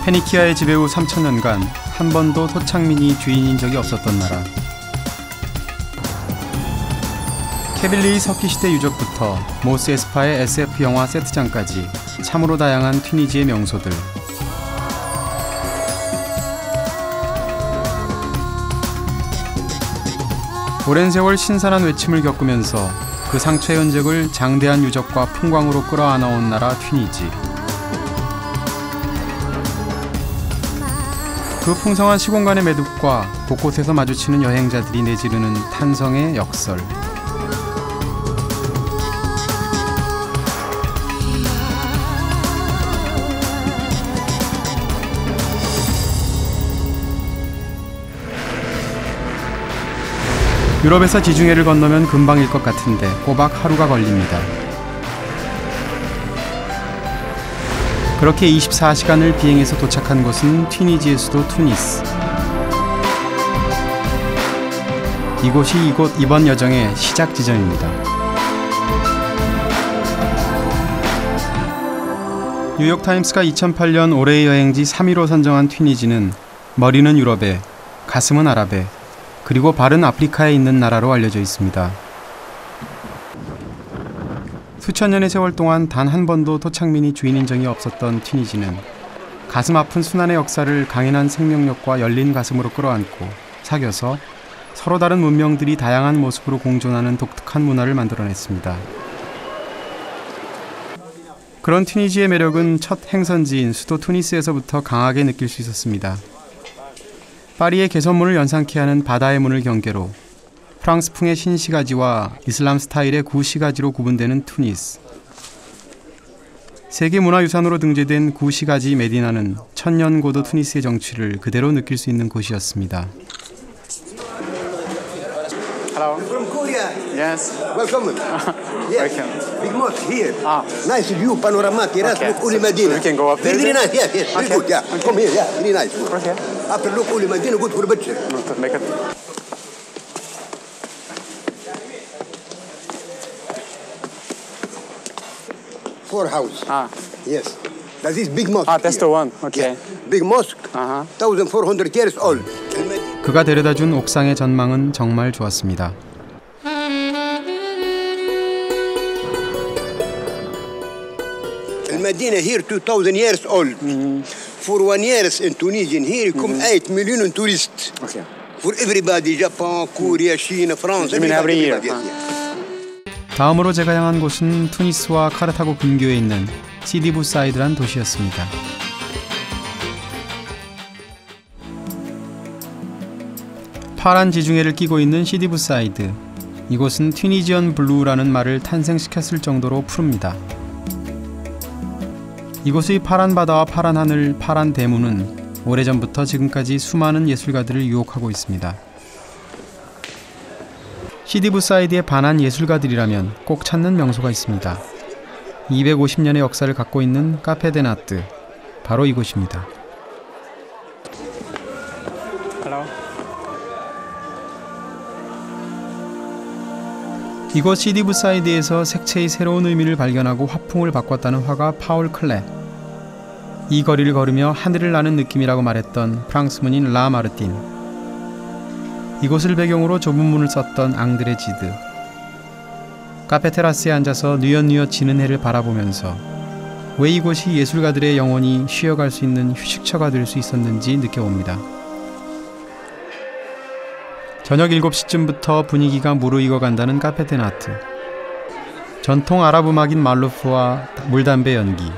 페니키아의 지배 후 3,000년간 한 번도 토착민이 주인인 적이 없었던 나라. 케빌리의 석기시대 유적부터 모스 에스파의 SF 영화 세트장까지 참으로 다양한 튀니지의 명소들. 오랜 세월 신선한 외침을 겪으면서 그 상처의 흔적을 장대한 유적과 풍광으로 끌어안아온 나라 튀니지. 그 풍성한 시공간의 매듭과 곳곳에서 마주치는 여행자들이 내지르는 탄성의 역설. 유럽에서 지중해를 건너면 금방일 것 같은데 꼬박 하루가 걸립니다. 그렇게 24시간을 비행해서 도착한 곳은 튀니지의 수도 투니스. 이곳이 이번 여정의 시작 지점입니다. 뉴욕타임스가 2008년 올해의 여행지 3위로 선정한 튀니지는 머리는 유럽에, 가슴은 아랍에, 그리고 발은 아프리카에 있는 나라로 알려져 있습니다. 수천 년의 세월 동안 단 한 번도 토착민이 주인인 적이 없었던 튀니지는 가슴 아픈 순환의 역사를 강인한 생명력과 열린 가슴으로 끌어안고 사겨서 서로 다른 문명들이 다양한 모습으로 공존하는 독특한 문화를 만들어냈습니다. 그런 튀니지의 매력은 첫 행선지인 수도 투니스에서부터 강하게 느낄 수 있었습니다. 파리의 개선문을 연상케 하는 바다의 문을 경계로 프랑스풍의 신시가지와 이슬람 스타일의 구시가지로 구분되는 투니스. 세계문화유산으로 등재된 구시가지 메디나는 천년 고도 투니스의 정취를 그대로 느낄 수 있는 곳이었습니다. Hello. From Korea. Yes. Welcome. Yes. Welcome. Big mosque here. Nice view, panoramic. Yes, look Uli Medina. We can go up there. Very nice. Yes, yes. Very good. Yeah. Come here. Yeah, very nice. Okay. After look Uli Medina, good for butcher. Make it. Four house. Yes. That is big mosque. That's the one. Okay. Yeah. Big mosque. 1,400 years old. 그가 데려다준 옥상의 전망은 정말 좋았습니다. المدينة here 2,000 years old. For 1 year in Tunisia here come 8 million tourists. Okay. For everybody, Japan, Korea, China, France. Every year. 다음으로 제가 향한 곳은 투니스와 카르타고 근교에 있는 시디부 사이드란 도시였습니다. 파란 지중해를 끼고 있는 시디부 사이드. 이곳은 튀니지언 블루라는 말을 탄생시켰을 정도로 푸릅니다. 이곳의 파란 바다와 파란 하늘, 파란 대문은 오래전부터 지금까지 수많은 예술가들을 유혹하고 있습니다. 시디부 사이드의 반한 예술가들이라면 꼭 찾는 명소가 있습니다. 250년의 역사를 갖고 있는 카페 데 나트, 바로 이곳입니다. 이곳 시디부 사이드에서 색채의 새로운 의미를 발견하고 화풍을 바꿨다는 화가 파울 클레. 이 거리를 걸으며 하늘을 나는 느낌이라고 말했던 프랑스 문인 라 마르틴. 이곳을 배경으로 좁은 문을 썼던 앙드레 지드. 카페 테라스에 앉아서 뉘엿뉘엿 지는 해를 바라보면서 왜 이곳이 예술가들의 영혼이 쉬어갈 수 있는 휴식처가 될 수 있었는지 느껴봅니다. 저녁 7시쯤부터 분위기가 무르익어간다는 카페 데 나트. 전통 아랍 음악인 말루프와 물담배 연기,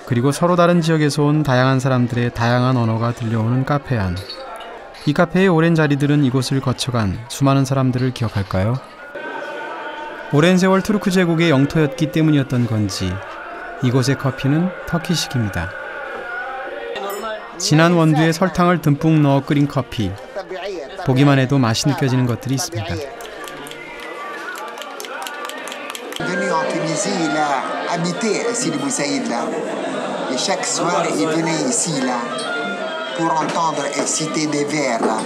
그리고 서로 다른 지역에서 온 다양한 사람들의 다양한 언어가 들려오는 카페 안. 이 카페의 오랜 자리들은 이곳을 거쳐간 수많은 사람들을 기억할까요? 오랜 세월 투르크 제국의 영토였기 때문이었던 건지 이곳의 커피는 터키식입니다. 진한 원두에 설탕을 듬뿍 넣어 끓인 커피. 보기만 해도 맛이 느껴지는 것들이 있습니다. Venu en Tunisie, il a habité à Sidi Bou Saïd là. Et chaque soir, il venait ici là pour entendre et citer des vers là.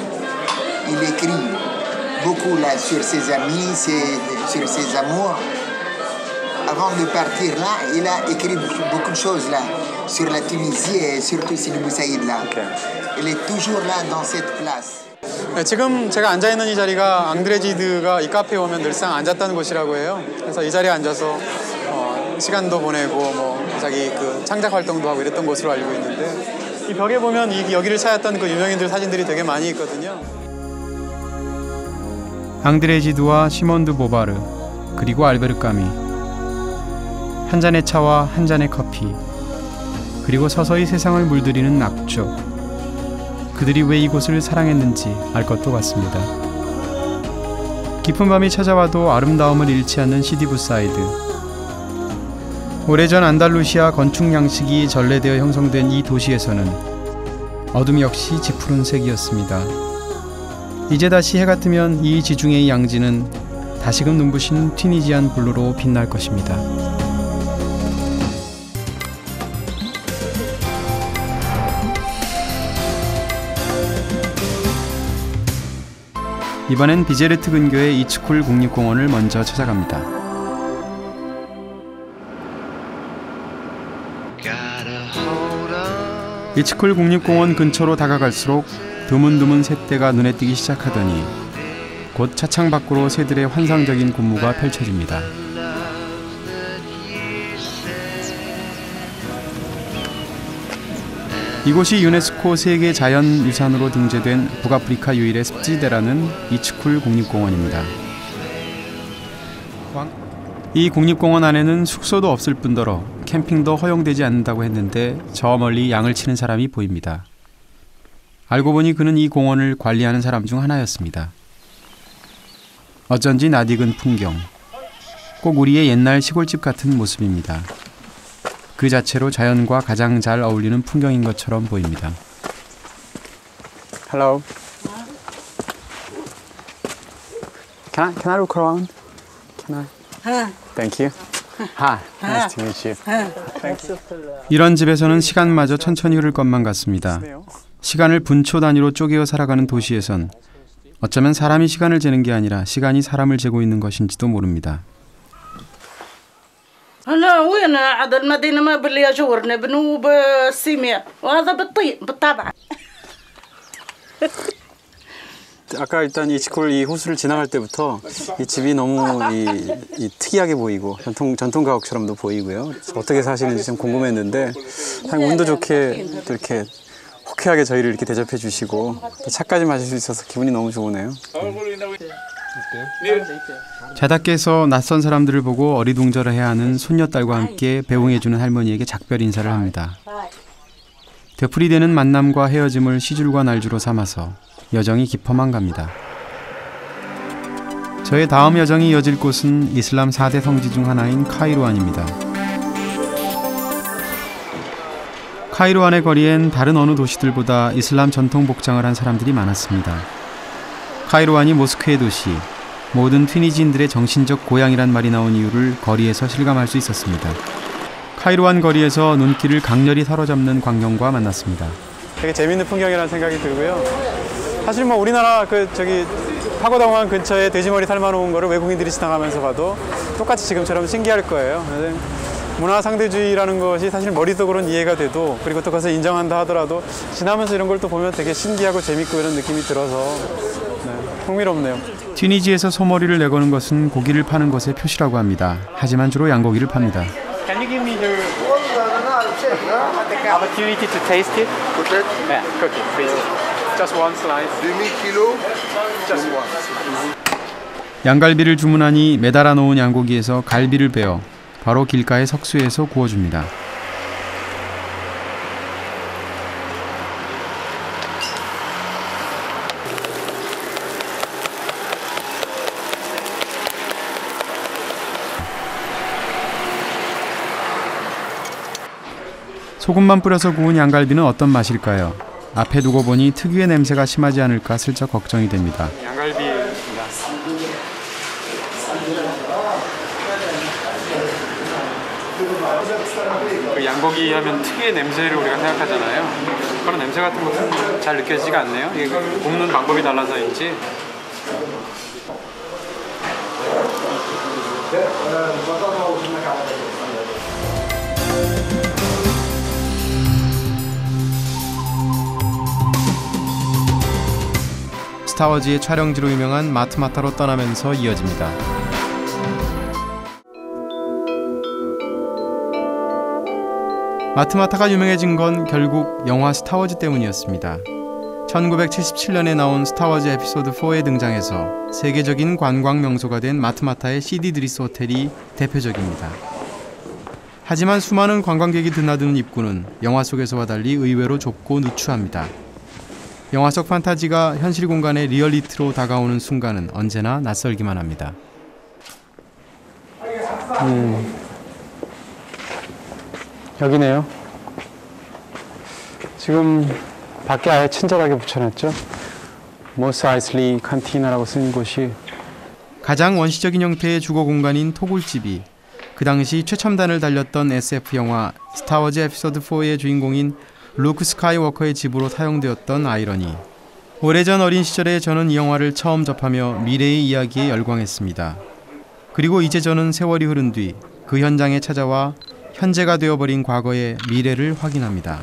Il écrit beaucoup là sur ses amis, sur ses amours. avant de partir là, il a écrit beaucoup de choses là, sur la Tunisie et surtout Sidi Boussaïd là. Il est toujours là dans cette place. 네, 지금 제가 앉아있는 이 자리가 앙드레지드가 이 카페에 오면 늘상 앉았다는 곳이라고 해요. 그래서 이 자리에 앉아서 시간도 보내고 뭐 자기 그 창작 활동도 하고 이랬던 곳으로 알고 있는데 이 벽에 보면 여기를 찾았던 그 유명인들 사진들이 되게 많이 있거든요. 앙드레지드와 시몬드 보바르 그리고 알베르 까미 한 잔의 차와 한 잔의 커피 그리고 서서히 세상을 물들이는 낙조 그들이 왜 이곳을 사랑했는지 알 것도 같습니다. 깊은 밤이 찾아와도 아름다움을 잃지 않는 시디 부사이드 오래전 안달루시아 건축 양식이 전래되어 형성된 이 도시에서는 어둠 역시 짙은 색이었습니다. 이제 다시 해가 뜨면 이 지중해의 양지는 다시금 눈부신 튀니지안 블루로 빛날 것입니다. 이번엔 비제르트 근교의 이츠쿨 국립공원을 먼저 찾아갑니다. 이츠쿨 국립공원 근처로 다가갈수록 드문드문 새떼가 눈에 띄기 시작하더니 곧 차창 밖으로 새들의 환상적인 군무가 펼쳐집니다. 이곳이 유네스코 세계 자연유산으로 등재된 북아프리카 유일의 습지대라는 이츠쿨 국립공원입니다. 이 국립공원 안에는 숙소도 없을 뿐더러 캠핑도 허용되지 않는다고 했는데 저 멀리 양을 치는 사람이 보입니다. 알고 보니 그는 이 공원을 관리하는 사람 중 하나였습니다. 어쩐지 낯익은 풍경, 꼭 우리의 옛날 시골집 같은 모습입니다. 그 자체로 자연과 가장 잘 어울리는 풍경인 것처럼 보입니다. Hello. Can I look around? Can I? Thank you. Hi. Nice to meet you. Thank you. 이런 집에서는 시간마저 천천히 흐를 것만 같습니다. 시간을 분초 단위로 쪼개어 살아가는 도시에선 어쩌면 사람이 시간을 재는 게 아니라 시간이 사람을 재고 있는 것인지도 모릅니다. هلا وين عاد المدينة ما باللي أجورنا بنوب السيمياء وهذا بالطين بالطبع. 아까 일단 이츠쿨 이 호수를 지나갈 때부터 이 집이 너무 이 특이하게 보이고 전통 가옥처럼도 보이고요. 어떻게 사시는지 좀 궁금했는데 운도 좋게 또 이렇게 호쾌하게 저희를 이렇게 대접해 주시고 또 차까지 마실 수 있어서 기분이 너무 좋으네요. 자답게서 낯선 사람들을 보고 어리둥절해야 하는 손녀딸과 함께 배웅해주는 할머니에게 작별 인사를 합니다. 되풀이되는 만남과 헤어짐을 시줄과 날주로 삼아서 여정이 깊어만 갑니다. 저의 다음 여정이 이어질 곳은 이슬람 4대 성지 중 하나인 카이로안입니다. 카이로안의 거리엔 다른 어느 도시들보다 이슬람 전통 복장을 한 사람들이 많았습니다. 카이로안이 모스크의 도시, 모든 튀니지인들의 정신적 고향이란 말이 나온 이유를 거리에서 실감할 수 있었습니다. 카이로안 거리에서 눈길을 강렬히 사로잡는 광경과 만났습니다. 되게 재밌는 풍경이라는 생각이 들고요. 사실 뭐 우리나라 파고다공항 근처에 돼지머리 삶아놓은 거를 외국인들이 지나가면서 봐도 똑같이 지금처럼 신기할 거예요. 문화 상대주의라는 것이 사실 머릿속으로는 이해가 돼도 그리고 또 그것을 인정한다 하더라도 지나면서 이런 걸 또 보면 되게 신기하고 재밌고 이런 느낌이 들어서 흥미롭네요. 튀니지에서 소머리를 내거는 것은 고기를 파는 것의 표시라고 합니다. 하지만 주로 양고기를 팝니다. Can you give me the opportunity to taste it? Yeah, cook it, please. Just one slice. Demi kilo. Just one. 양갈비를 주문하니 매달아 놓은 양고기에서 갈비를 베어 바로 길가의 석쇠에서 구워줍니다. 소금만 뿌려서 구운 양갈비는 어떤 맛일까요? 앞에 두고 보니 특유의 냄새가 심하지 않을까 슬쩍 걱정이 됩니다. 양갈비입니다. 그 양고기 하면 특유의 냄새를 우리가 생각하잖아요. 그런 냄새 같은 것은 잘 느껴지지가 않네요. 이게 굽는 방법이 달라서인지. 스타워즈의 촬영지로 유명한 마트마타로 떠나면서 이어집니다. 마트마타가 유명해진 건 결국 영화 스타워즈 때문이었습니다. 1977년에 나온 스타워즈 에피소드 4에 등장해서 세계적인 관광 명소가 된 마트마타의 CD 드리스 호텔이 대표적입니다. 하지만 수많은 관광객이 드나드는 입구는 영화 속에서와 달리 의외로 좁고 누추합니다. 영화 속 판타지가 현실 공간의 리얼리티로 다가오는 순간은 언제나 낯설기만 합니다. 여기네요. 지금 밖에 아예 친절하게 붙여놨죠. 모스 아이슬리 칸티나라고 쓴 곳이 가장 원시적인 형태의 주거 공간인 토굴집이 그 당시 최첨단을 달렸던 SF 영화 스타워즈 에피소드 4의 주인공인 루크 스카이워커의 집으로 사용되었던 아이러니. 오래전 어린 시절에 저는 이 영화를 처음 접하며 미래의 이야기에 열광했습니다. 그리고 이제 저는 세월이 흐른 뒤 그 현장에 찾아와 현재가 되어버린 과거의 미래를 확인합니다.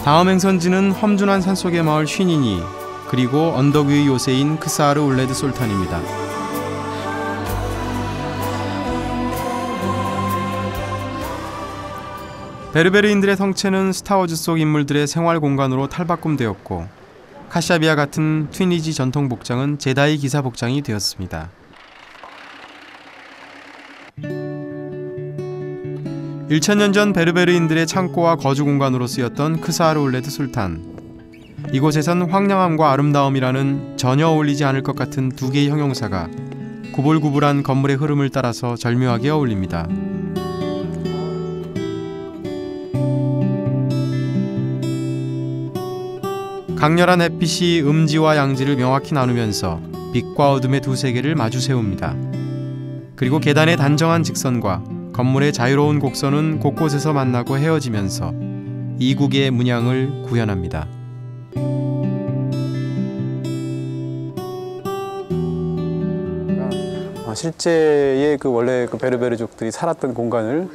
다음 행선지는 험준한 산속의 마을 쉬니니, 그리고 언덕 위의 요새인 크사르 울레드 솔탄입니다. 베르베르인들의 성체는 스타워즈 속 인물들의 생활 공간으로 탈바꿈되었고, 카샤비아 같은 튀니지 전통 복장은 제다이 기사 복장이 되었습니다. 1000년 전 베르베르인들의 창고와 거주 공간으로 쓰였던 크사르 울레드 술탄. 이곳에선 황량함과 아름다움이라는 전혀 어울리지 않을 것 같은 두 개의 형용사가 구불구불한 건물의 흐름을 따라서 절묘하게 어울립니다. 강렬한 햇빛이 음지와 양지를 명확히 나누면서 빛과 어둠의 두 세계를 마주 세웁니다. 그리고 계단의 단정한 직선과 건물의 자유로운 곡선은 곳곳에서 만나고 헤어지면서 이국의 문양을 구현합니다. 실제의 그 원래 그 베르베르족들이 살았던 공간을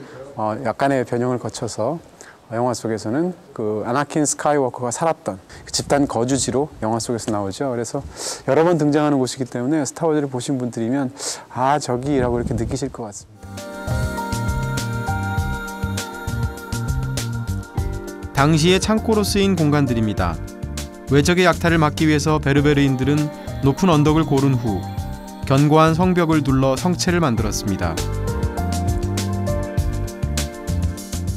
약간의 변형을 거쳐서 영화 속에서는 그 아나킨 스카이워커가 살았던 그 집단 거주지로 영화 속에서 나오죠. 그래서 여러 번 등장하는 곳이기 때문에 스타워즈를 보신 분들이면 아 저기라고 이렇게 느끼실 것 같습니다. 당시의 창고로 쓰인 공간들입니다. 외적의 약탈을 막기 위해서 베르베르인들은 높은 언덕을 고른 후 견고한 성벽을 둘러 성체를 만들었습니다.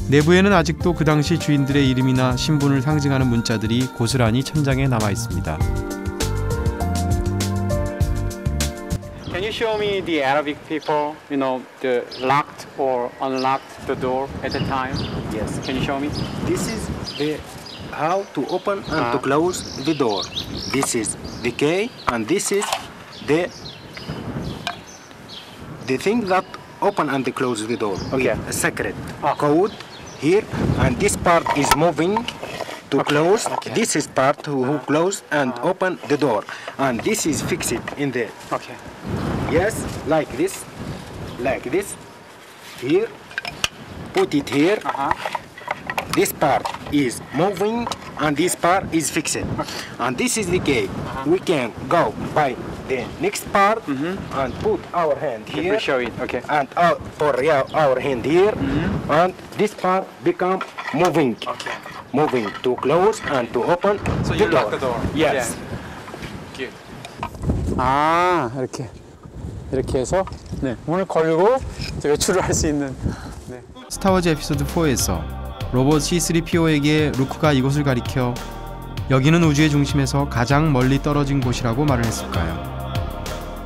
내부에는 아직도 그 당시 주인들의 이름이나 신분을 상징하는 문자들이 고스란히 천장에 남아 있습니다. Can you show me the Arabic people, you know, the locked or unlocked the door at the time? Yes. Can you show me? This is the how to open and to close the door. This is the key and this is the thing that open and close the door. Okay. A secret code here, and this part is moving to close. Okay. This is part who close and open the door, and this is fixed in there. Okay. Yes, like this, here, put it here. This part is moving and this part is fixed. And this is the key. We can go by the next part and put our hand here. We show it, okay. And for our hand here. And this part become moving. Okay. Moving to close and to open So the you door. lock the door. Yes. Yeah. 아 이렇게 해서 네, 문을 걸고 이제 외출을 할 수 있는. 네. 스타워즈 에피소드 4에서 로봇 C-3PO에게 루크가 이곳을 가리켜 여기는 우주의 중심에서 가장 멀리 떨어진 곳이라고 말을 했을까요?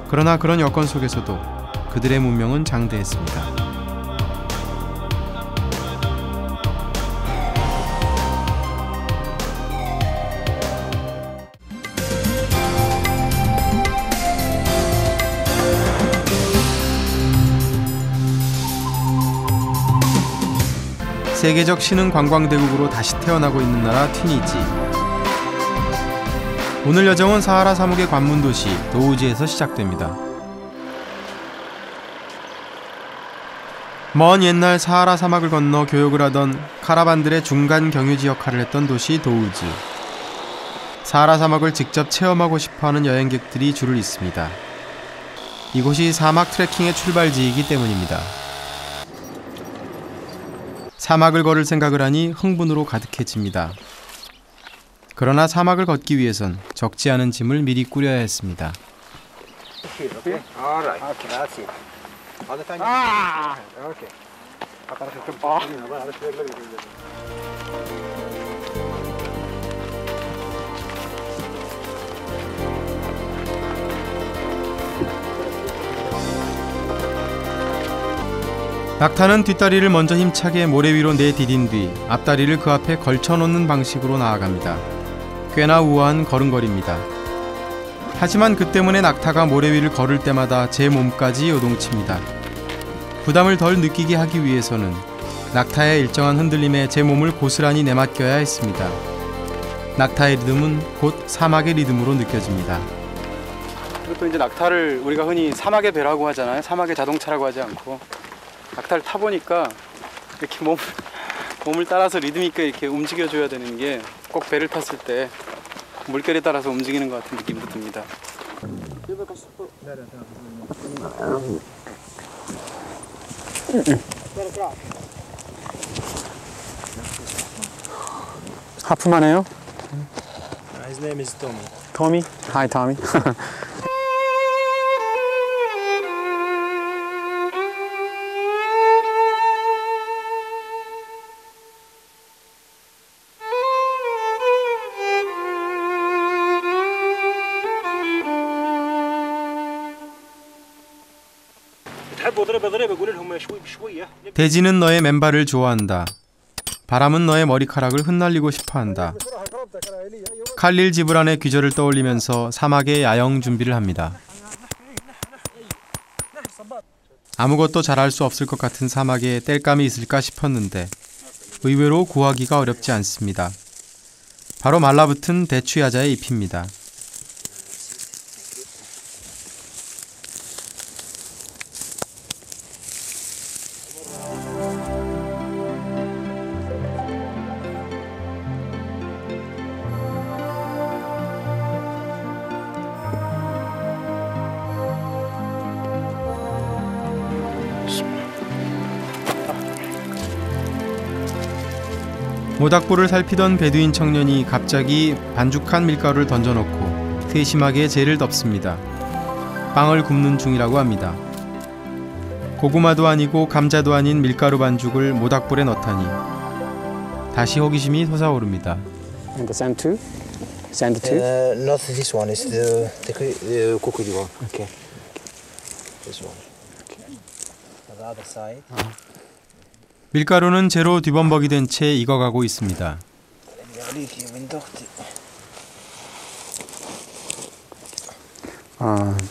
그러나 그런 여건 속에서도 그들의 문명은 장대했습니다. 세계적 신흥 관광대국으로 다시 태어나고 있는 나라 튀니지. 오늘 여정은 사하라 사막의 관문 도시 도우지에서 시작됩니다. 먼 옛날 사하라 사막을 건너 교역을 하던 카라반들의 중간 경유지 역할을 했던 도시 도우즈. 사하라 사막을 직접 체험하고 싶어하는 여행객들이 줄을 잇습니다. 이곳이 사막 트레킹의 출발지이기 때문입니다. 사막을 걸을 생각을 하니 흥분으로 가득해집니다. 그러나 사막을 걷기 위해선 적지 않은 짐을 미리 꾸려야 했습니다. 낙타는 뒷다리를 먼저 힘차게 모래 위로 내디딘 뒤 앞다리를 그 앞에 걸쳐놓는 방식으로 나아갑니다. 꽤나 우아한 걸음걸이입니다. 하지만 그 때문에 낙타가 모래 위를 걸을 때마다 제 몸까지 요동칩니다. 부담을 덜 느끼게 하기 위해서는 낙타의 일정한 흔들림에 제 몸을 고스란히 내맡겨야 했습니다. 낙타의 리듬은 곧 사막의 리듬으로 느껴집니다. 그리고 또 이제 낙타를 우리가 흔히 사막의 배라고 하잖아요. 사막의 자동차라고 하지 않고 낙타를 타보니까 이렇게 몸을 따라서 리듬 있게 이렇게 움직여줘야 되는 게 꼭 배를 탔을 때 물결에 따라서 움직이는 것 같은 느낌도 듭니다. 하품하네요. His name is Tommy. Tommy? Hi, Tommy. 대지는 너의 맨발을 좋아한다. 바람은 너의 머리카락을 흩날리고 싶어한다. 칼릴 지브란의 귀절을 떠올리면서 사막의 야영 준비를 합니다. 아무것도 잘할 수 없을 것 같은 사막에 땔감이 있을까 싶었는데 의외로 구하기가 어렵지 않습니다. 바로 말라붙은 대추야자의 잎입니다. 모닥불을 살피던 베두인 청년이 갑자기 반죽한 밀가루를 던져놓고 세심하게 재를 덮습니다. 빵을 굽는 중이라고 합니다. 고구마도 아니고 감자도 아닌 밀가루 반죽을 모닥불에 넣다니 다시 호기심이 솟아오릅니다. And the sand too? Sand too? Not this one. It's the cookie one. Okay. This one. Okay. The other side. 밀가루는 재로 뒤범벅이 된 채 익어가고 있습니다.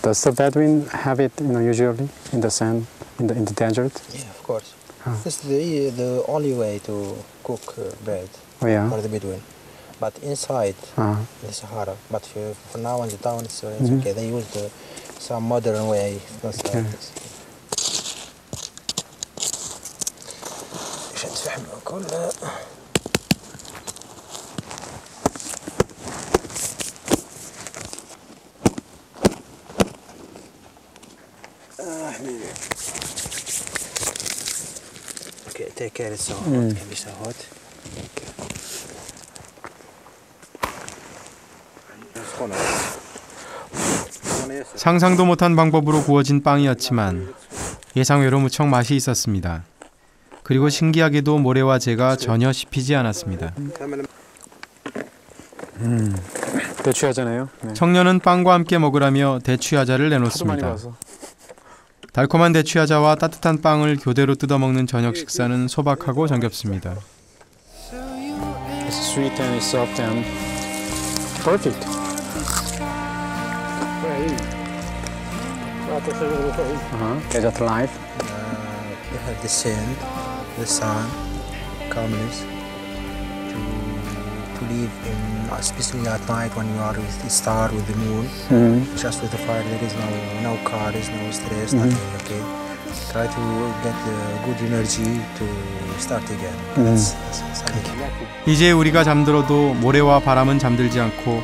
Does the Bedouin have it, usually in the sand, in the desert? Yeah, of course. This is the only way to cook bread Oh yeah. for the Bedouin. But inside the Sahara. But for now in the town, it's okay. They use some modern way. Like this. Okay, take care. It's so hot. It can be so hot. 상상도 못한 방법으로 구워진 빵이었지만 예상외로 무척 맛이 있었습니다. 그리고 신기하게도 모래와 재가 전혀 씹히지 않았습니다. 대추야자네요. 네. 청년은 빵과 함께 먹으라며 대추야자를 내놓습니다. 달콤한 대추야자와 따뜻한 빵을 교대로 뜯어먹는 저녁 식사는 소박하고 정겹습니다. It's sweet and it's soft and perfect. Desert life. You have the sand, the sun, calmness to live in, especially at night when you are with the star, with the moon, just with the fire. There is no car, there is no stress, nothing. Okay, try to get the good energy to start again. That's 이제 우리가 잠들어도 모래와 바람은 잠들지 않고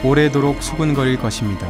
오래도록 수군거릴 것입니다.